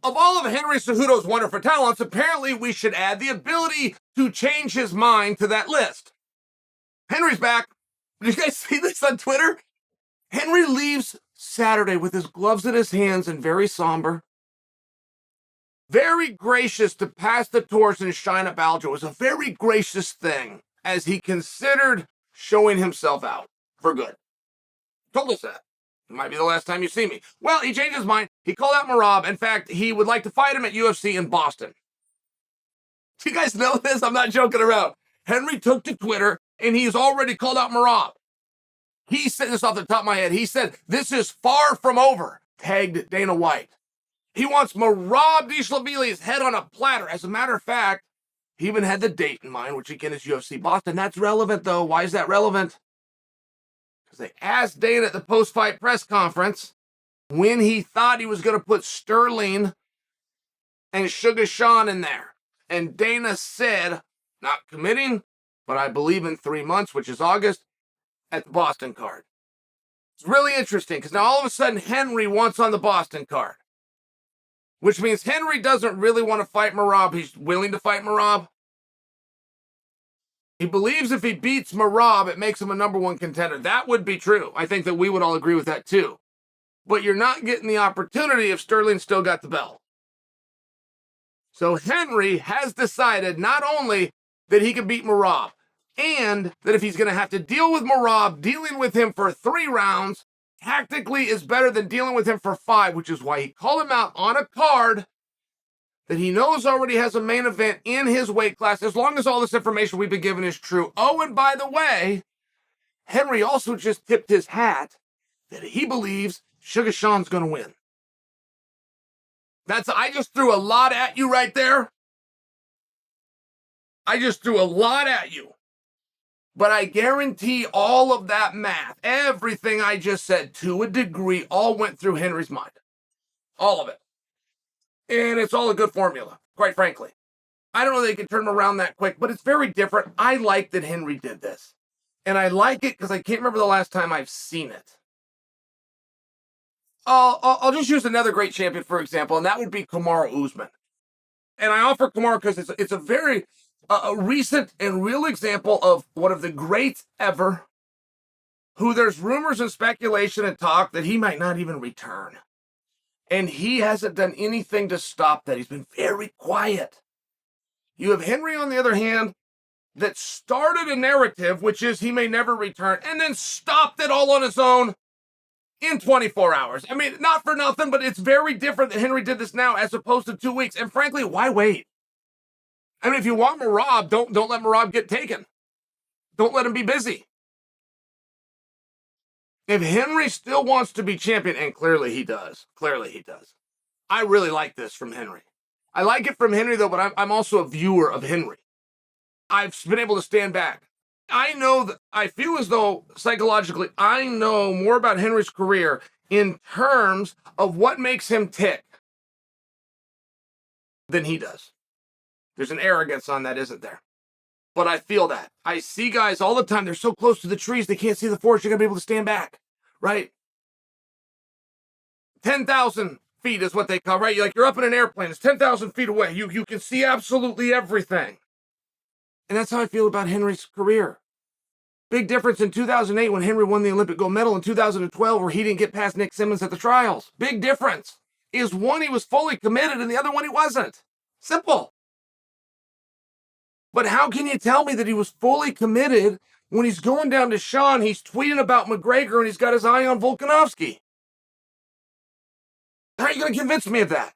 Of all of Henry Cejudo's wonderful talents, apparently we should add the ability to change his mind to that list. Henry's back. Did you guys see this on Twitter? Henry leaves Saturday with his gloves in his hands and very somber. Very gracious to pass the torch and shine up Aljo. It was a very gracious thing as he considered showing himself out for good. Told us that. It might be the last time you see me. Well, he changed his mind. He called out Merab. In fact, he would like to fight him at UFC in Boston. Do you guys know this? I'm not joking around. Henry took to Twitter, and he's already called out Merab. He said this off the top of my head. He said, this is far from over, tagged Dana White. He wants Merab Dvalishvili's head on a platter. As a matter of fact, he even had the date in mind, which again is UFC Boston. That's relevant, though. Why is that relevant? Because they asked Dana at the post-fight press conference when he thought he was going to put Sterling and Sugar Sean in there. And Dana said, not committing, but I believe in 3 months, which is August, at the Boston card. It's really interesting because now all of a sudden Henry wants on the Boston card, which means Henry doesn't really want to fight Merab. He's willing to fight Merab. He believes if he beats Merab, it makes him a #1 contender. That would be true. I think that we would all agree with that too. But you're not getting the opportunity if Sterling still got the belt. So Henry has decided not only that he can beat Merab, and that if he's going to have to deal with Merab, dealing with him for 3 rounds tactically is better than dealing with him for 5, which is why he called him out on a card that he knows already has a main event in his weight class, as long as all this information we've been given is true. Oh, and by the way, Henry also just tipped his hat that he believes Sugar Sean's going to win. I just threw a lot at you right there. I just threw a lot at you. But I guarantee all of that math, everything I just said to a degree, all went through Henry's mind. All of it. And it's all a good formula, quite frankly. I don't know they can turn him around that quick, but it's very different. I like that Henry did this. And I like it because I can't remember the last time I've seen it. I'll just use another great champion, for example, and that would be Kamaru Usman. And I offer Kamaru because it's a very recent and real example of one of the greats ever, who there's rumors and speculation and talk that he might not even return. And he hasn't done anything to stop that. He's been very quiet. You have Henry, on the other hand, that started a narrative, which is he may never return, and then stopped it all on his own in 24 hours. I mean, not for nothing, but it's very different that Henry did this now as opposed to 2 weeks. And frankly, why wait? I mean, if you want Merab, don't let Merab get taken. Don't let him be busy. If Henry still wants to be champion, and clearly he does. I really like this from Henry. I like it from Henry, though, but I'm also a viewer of Henry. I've been able to stand back. I know that I feel as though psychologically I know more about Henry's career in terms of what makes him tick than he does. There's an arrogance on that, isn't there? But I feel that. I see guys all the time. They're so close to the trees, they can't see the forest. You're going to be able to stand back, right? 10,000 feet is what they call, right? You're up in an airplane. It's 10,000 feet away. You can see absolutely everything. And that's how I feel about Henry's career. Big difference in 2008 when Henry won the Olympic gold medal, in 2012 where he didn't get past Nick Simmons at the trials. Big difference is one he was fully committed and the other one he wasn't. Simple. But how can you tell me that he was fully committed when he's going down to Sean, he's tweeting about McGregor, and he's got his eye on Volkanovski? How are you going to convince me of that?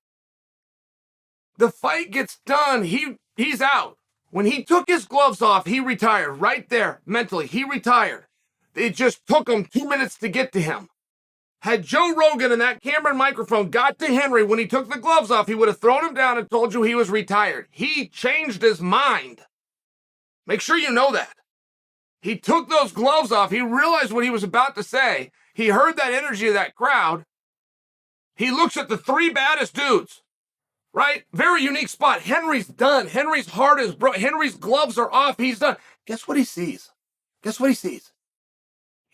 The fight gets done. He's out. When he took his gloves off, he retired right there mentally. He retired. It just took him 2 minutes to get to him. Had Joe Rogan and that camera and microphone got to Henry when he took the gloves off, he would have thrown him down and told you he was retired. He changed his mind. Make sure you know that. He took those gloves off. He realized what he was about to say. He heard that energy of that crowd. He looks at the 3 baddest dudes. Right? Very unique spot. Henry's done. Henry's heart is broken. Henry's gloves are off. He's done. Guess what he sees? He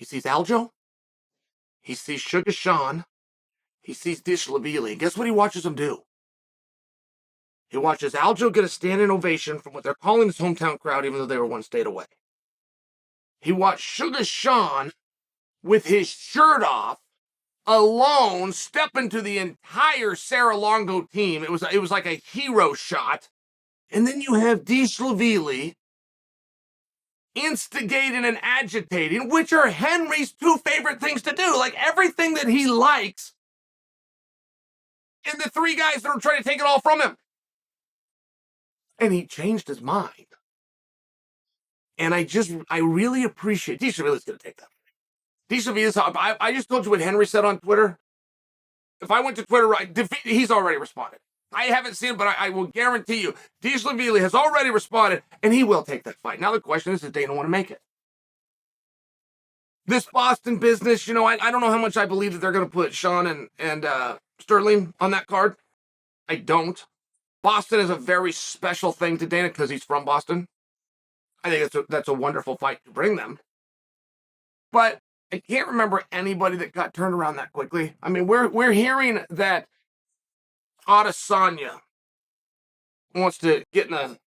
sees Aljo. He sees Sugar Sean. He sees Dvalishvili. Guess what he watches him do? He watches Aljo get a standing ovation from what they're calling his hometown crowd, even though they were one state away. He watched Sugar Sean, with his shirt off, alone, step into the entire Sarah Longo team. It was like a hero shot. And then you have Dvalishvili instigating and agitating, which are Henry's two favorite things to do. Like everything that he likes, and the three guys that are trying to take it all from him. And he changed his mind. And I really appreciate Dvalishvili's going to take that. Dvalishvili, I just told you what Henry said on Twitter. If I went to Twitter, he's already responded. I haven't seen it, but I will guarantee you, Dvalishvili has already responded, and he will take that fight. Now the question is, does Dana want to make it? This Boston business, I don't know how much I believe that they're going to put Sean and Sterling on that card. I don't. Boston is a very special thing to Dana because he's from Boston. I think that's a wonderful fight to bring them. But I can't remember anybody that got turned around that quickly. I mean, we're hearing that Adesanya wants to get in a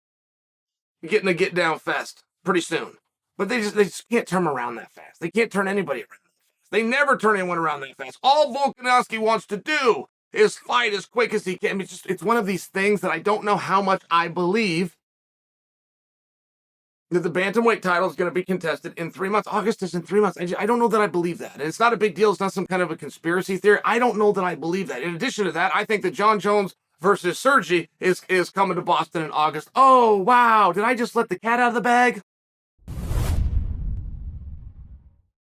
get down fest pretty soon. But they just can't turn around that fast. They can't turn anybody around that fast. They never turn anyone around that fast. All Volkanovski wants to do is fight as quick as he can. I mean, it's one of these things that I don't know how much I believe that the bantamweight title is going to be contested in 3 months. August is in 3 months. I don't know that I believe that. And it's not a big deal. It's not some kind of a conspiracy theory. I don't know that I believe that. In addition to that, I think that Jon Jones versus Sergi is coming to Boston in August. Oh, wow. Did I just let the cat out of the bag?